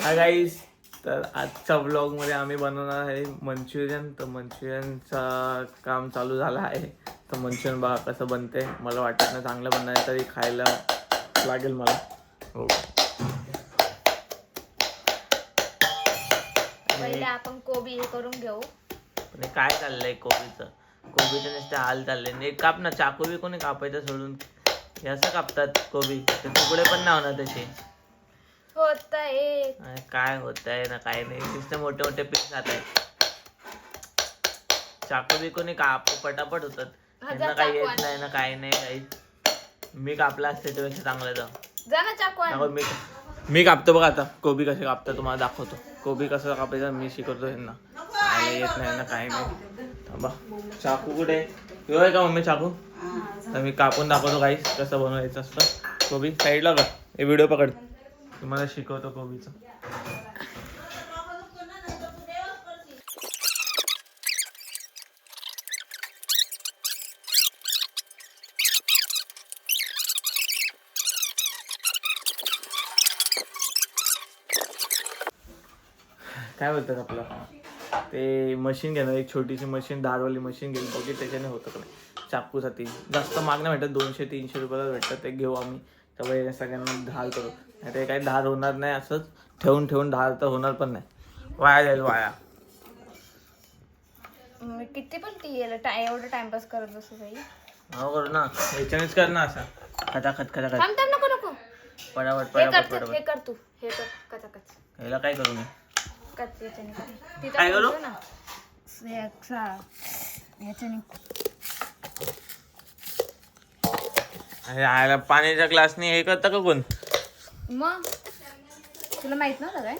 Hi guys, तर आजच्या व्लॉगमध्ये आम्ही बनवणार आहे मंचुरियन. तर मंचुरियनचं काम चालू झालं आहे. तर मंचुरियन बघा कसं बनते. मला वाटत नाही चांगलं बनणार आहे, तरी खायला लागेल मला. हो, पहिले आपण कोबी हे करून घेऊ. पण हे काय चाललंय कोबीचं नुसते हाल चालले. नीट काप ना, चाकू बी कोणी कापायचं सोडून हे असं कापतात कोबी. ते तुकडे पण नाही होणार त्याचे. होत आहे काय होत आहे ना, काय नाही, नुसते मोठे मोठे पीस जात आहेत. चाकू बी कोणी काप पटापट होतात. त्यांना काही येत नाही ना, काही नाही. काही मी कापला असते त्यापेक्षा चांगलं जा ना चाकू आण. मी कापतो बघा. आता कोबी कसे कापतात तुम्हाला दाखवतो. कोबी कसं कापायचं मी शिकवतो त्यांना. काय येत नाही ना, काही नाही. थांबा, चाकू कुठे आहे का मम्मी? चाकू तर मी कापून दाखवतो गाईस कसं बनवायचं असतं. कोबी साईडला का, हे व्हिडिओ पकड, तुम्हाला शिकवतो कोबीचं. काय बोलतात आपलं ते मशीन घेणार, एक छोटीशी मशीन, दारवाली मशीन घेऊन बघी त्याच्याने होतं का नाही. चाकूसाठी जास्त महाग नाही भेटत, 200-300 रुपयाला भेटतं. ते घेऊ आम्ही. त्यामुळे सगळ्यांना धार करू. नाही ते काही धार होणार नाही. असंच ठेवून ठेवून धार तर होणार पण नाही, वाया जाईल वाया. मी किती पण एवढं टाइमपास करत बसू बाई. हो करू ना, याच्यानेच कर ना. असा खचाखच थांब नको नको. पटापट हे पटापट कर, पटापट. हे कर तू, हे कर कचाकच. ह्याला काय करू मी? कच याच्याने कर. तिथं काय करू? बोलतो ना. याच्याने. अरे आयला पाण्याच्या ग्लासने हे करतं का कोण? मग तुला माहित नव्हतं काय?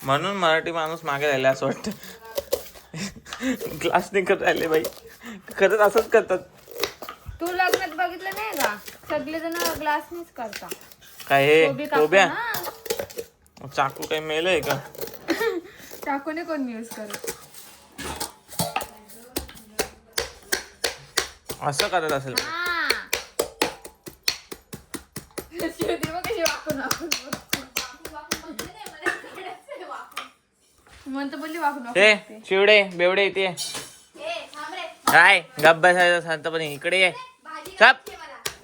म्हणून मराठी माणूस मागे राहिला असं वाटतं. ग्लासने करत राहिले बाई, खरंच असंच करतात. तू लग्नात बघितलं नाही का, सगळेजण ग्लासनीच करता. काय हे कोबी कोब्या? कापताना चाकू काही मेलंय का? चाकूने कोण यूज करत? असं करत असेल. म्हणतो बोलली वाकून हे चिवडे बेवडे इथे काय गप बसायचं शांतपणे. इकडे ये, चप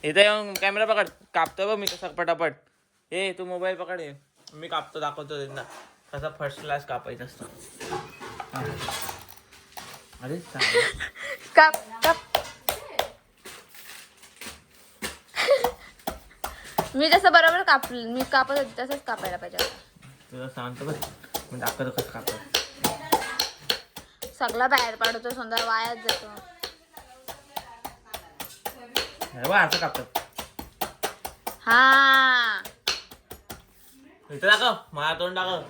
इथे येऊन कॅमेरा पकड. कापतो बघ मी कसं पटापट. हे तू मोबाईल पकड, ये मी कापतो, दाखवतो त्यांना कसा फर्स्ट क्लास कापायचं असतं. अरे काप काप. मी जसं बरोबर मी कापत होते तसंच कापायला पाहिजे. तुला सांगतो बघ, मी दाखवतो कसं कापायचं. सगळा बाहेर पाडतो, समजा वायाच जातो. असं कापतात. हा इथं दाखव, मला तोंड दाखव.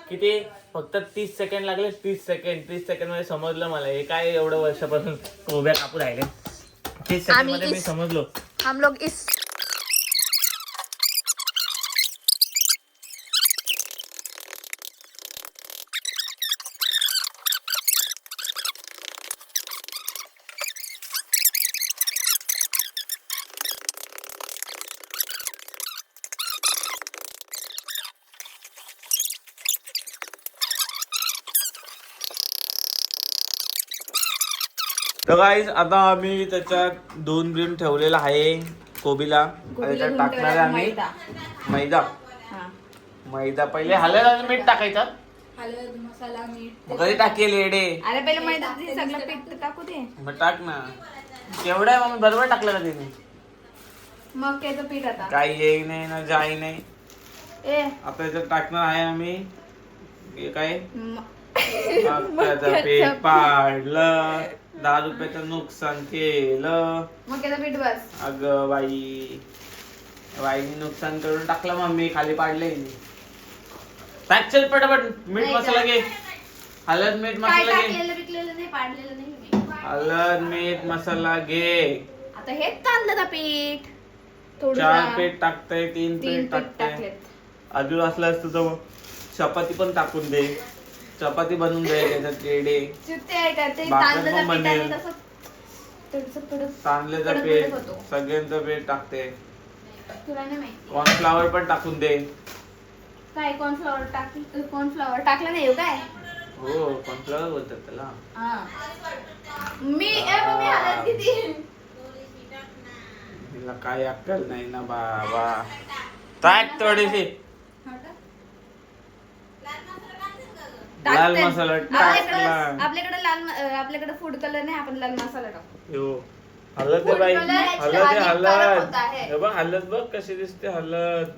किती? फक्त 30 सेकंड लागले. 30 सेकंड मध्ये समजलं मला हे काय एवढं वर्षापासून कोब्या कापू राहिले. 30 सेकंड मध्ये मी समजलो. हम लोग इस तर गाईज आता आम्ही त्याच्यात 2 ब्रीम ठेवलेला आहे कोबीला. त्याच्यात टाकणार आहे आम्ही मैदा. मैदा पहिले हळद मीठ टाकायचं. हळद मसाला मीठ कधी टाकेल येडे? अरे पहिले मैदा सगळं पीठ टाकू दे. मग टाक ना. केवढं आहे मग? बरोबर टाकलं का तिने? मग त्याचं पीठ आता काही येई नाही ना जाई नाही. ए आता याच्यात टाकणार आहे आम्ही हे काय मक्याचं पीठ पाडलं. 10 रुपयाचं नुकसान केलं. मग त्याचं पीठ बस. अगं बाईने नुकसान करून टाकलं. मम्मी खाली पाडले. चल पटापट. मीठ मसाला घे. हळद मीठ मसाला घे. नाही पाडलेलं नाही. हळद मीठ मसाला घे. आता हेच तांदळाचं पीठ. 4 पीठ टाकते, 3 पीठ टाकते. अजून असलं असतं तर चपाती पण टाकून दे. चपाती बनवून दे त्याच्यात रेडे. तांदळाचं पीठ सगळ्यांचं पीठ टाकते. तुला नाही माहिती कॉर्नफ्लावर पण टाकून दे. काय कॉर्नफ्लॉवर टाकलं नाही काय? हो कॉर्नफ्लावर बोलतात त्याला. हा मी हलत किती तिला काय अक्कल नाही ना बाबा. टाक थोडीशी लाल मसाला टाकला. आपल्याकडे फूड कलर नाही, आपण लाल मसाला टाकू. यो हलत आहे बाई, हलत आहे. हे बघ हलत बघ कशी दिसते हलत.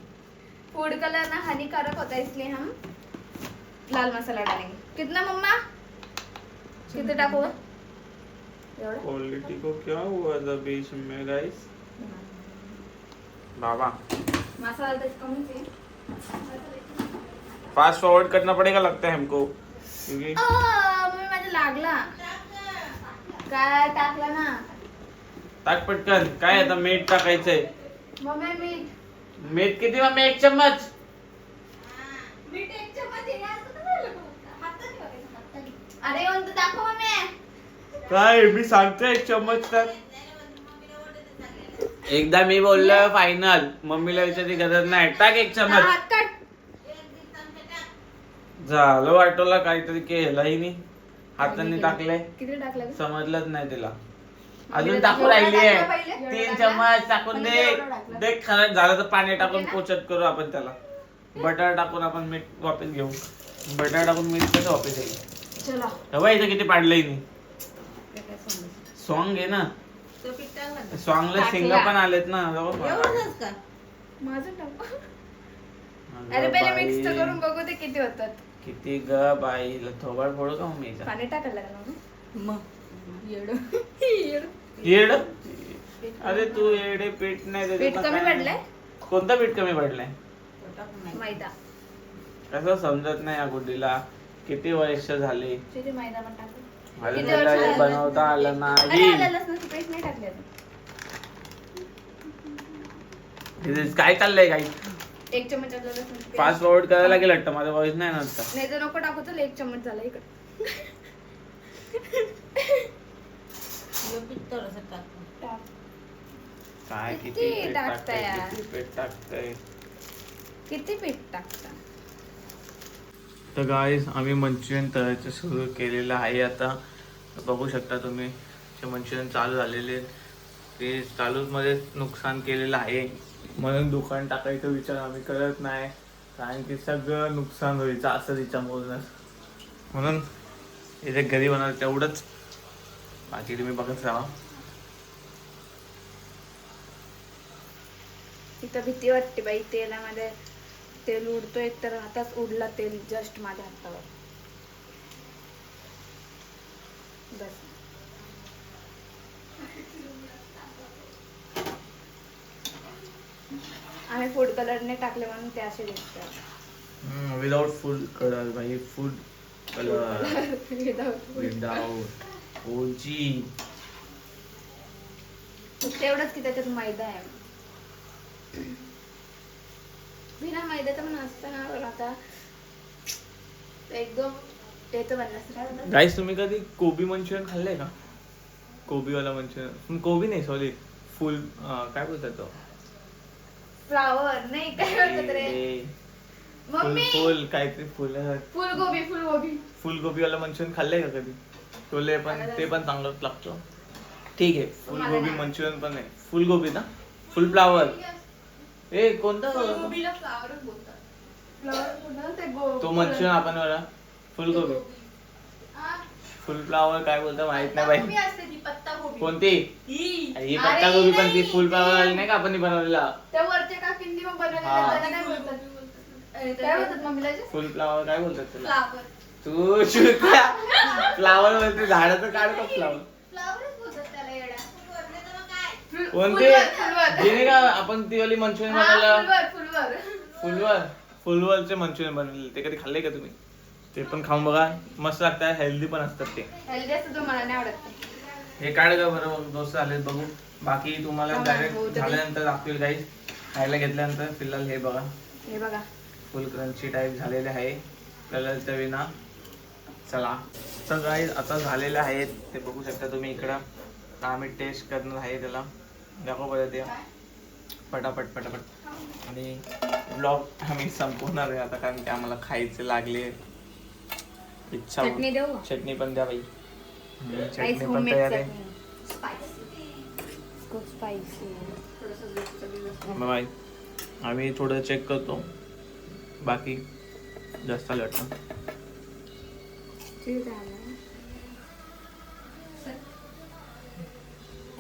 फूड कलर ना हानिकारक होता है, इसलिए हम लाल मसाला डालेंगे. कितना मम्मा? कितने टाकू? क्वालिटी को क्या हुआ था बीच में गाइस? बाबा मसाला तो कम ही फास्ट फॉरवर्ड करना पड़ेगा लगता है हमको, क्योंकि मम्मी माझ्या लागला. काय टाकला ना? टाक पटकन. काय आता मीठ टाकायचंय. मम्मी मीठ किती मम्मी? 1 चम्मच. मीठ 1 चम्मच आहे ना, असं तर झालं का? हाताने बघायचं, हाताने. अरे येऊन तर दाखव मम्मी. काय मी सांगतोय 1 चम्मच टाक. एकदा मी बोललो फायनल, मम्मीला विचारायची गरज नाही. टाक 1 चम्मच. हात काढ. झालं वाटोला काहीतरी केलंही नाही. हाताने टाकले, किती टाकलं? समजलंच नाही तिला. अजून टाकू राहिली आहे. 3 चम्मच टाकून दे. देख खरंच झालं तर पाणी टाकून पोचत करू आपण त्याला. बटर टाकून आपण मीठ वापस घेऊ. बटर टाकून मीठ कसं वापस येईल? चला हवा इथं किती पाडलंय मी. सॉंग आहे ना, सॉंगला सिंग पण आलेत ना. माझं टाकू. अरे पहिले मिक्स तर करून बघू ते किती होतात. किती ग बाईला थोबाड फोडू का मी? पाणी टाकायला लागलं ना येड. अरे तू येडे पीठ नाही पीठ कमी पडलंय. कोणतं पीठ कमी पडलंय? मैदा. कसं समजत नाही या गुड्डीला. किती वर्ष झाली किती मैदा पण टाकू. अजून मला हे बनवता आलं अरे नाही. आलं लसणाचं पेस्ट नाही टाकले अजून. काय चाललंय काही? 1 चम्मच आलं लसणाचं पेस्ट. फास्ट फॉरवर्ड करायला लागेल वाटतं. माझा वॉइस नाही ना आता. नाही तर नको टाकू. चल 1 चम्मच झाला इकडे. टाक. काय किती किती पीठ टाकताय टाकताय, यार? किती पीठ टाकताय. किती पीठ टाकता? तर गाईज आम्ही मंचुरियन तळायचं सुरू केलेलं आहे आता. बघू शकता तुम्ही मंचुरियन चालू झालेले. ते चालूमध्ये नुकसान केलेलं आहे, म्हणून दुकान टाकायचा विचार आम्ही करत नाही. कारण की सगळं नुकसान व्हायचं असं तिच्यामुळं. म्हणून इथे घरी बनवलं तेवढंच. बाकी तुम्ही बघत राहा. तिथं भीती वाटते बाई. तेलामध्ये तेल उडतोय तर आताच उडला तेल जस्ट माझ्या हातावर. बस आम्ही फूड कलरने टाकले म्हणून ते असे दिसतात. विदाउट फूड कलर भाई. फूड कलर विदाउट ओजी. फक्त एवढंच की त्याच्यात मैदा आहे. बिना मैद्याचं पण असतं ना. पण आता एकदम त्याचं बनलं. गाईस तुम्ही कधी कोबी मंचुरियन खाल्लंय का? कोबीवाला मंचुरियन. कोबी नाही सॉरी, फुल काय बोलतात तो? फ्लावर नाही काय बोलतात रे मम्मी? फुल काहीतरी फुलगोबी. फुलगोबीवाला मंचुरियन खाल्लंय का कधी? टोले पण ते पण चांगलंच लागतं. ठीक आहे फुलगोबी मंचुरियन पण आहे. फुलगोबी ना, फुल फ्लावर. ए कोणता गोबीला फ्लावरच बोलतात. तो मंचुरियन आपण वाला फुलगोबी. फुल फ्लावर काय बोलतो माहित नाही बाई. कोणती ही पत्ता गोबी? पण ती फुल फ्लावर नाही का आपण बनवलेला. त्या वरच्या काकींनी मग बनवलेला काय बोलतात? काय बोलतात मम्मीला? फुल फ्लावर काय बोलतात त्याला? तू फ्लावर बोलते. झाडाचं काढ का फ्लावर? फ्लावरच बोलतात त्याला येडा. कोणती जिने का आपण ती वाली मंचुरियन बनवलं? फुलवरचे मंचुरियन बनवलेले ते कधी खाल्ले का तुम्ही? ते पण खाऊन बघा, मस्त लागतात. हेल्दी पण असतात ते. हेल्दी असतं तो मला नाही आवडत. हे काढ का बरं दोस्त आले बघू. बाकी तुम्हाला डायरेक्ट झाल्यानंतर दाखवेल गाईस. खायला घेतल्यानंतर. फिलहाल हे बघा, हे बघा फुल क्रंची टाईप झालेले आहे कलरच्या विना. चला तर गाईस आता झालेले आहेत ते बघू शकता तुम्ही इकडं. आम्ही टेस्ट करणार आहे त्याला. दाखव बरं ते. पटापट पटापट. आणि ब्लॉग आम्ही संपवणार आहे आता, कारण की आम्हाला खायचे लागले. इच्छा होत. चटणी देऊ चटणी पण द्या बाई. Guys, चटणी पण homemade तयार आहे. चटणी. खूप स्पायसी. बाय. आम्ही थोडं चेक करतो, बाकी जास्त आलं वाटतं.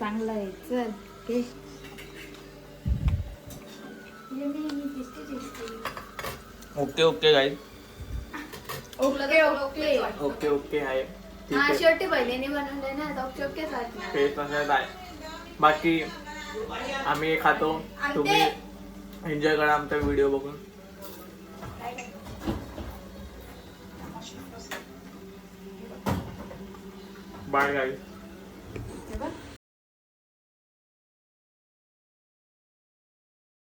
चांगलं आहे चल घे. Okay okay guys. Okay okay. Okay okay आहे. ठीक हा आहे. शेवटी बहिणीने बनवले ना तर ओके ओके चालतं. ते तसंच आहे. बाकी आम्ही खातो, तुम्ही एन्जॉय करा आमचा व्हिडिओ बघून. Bye guys.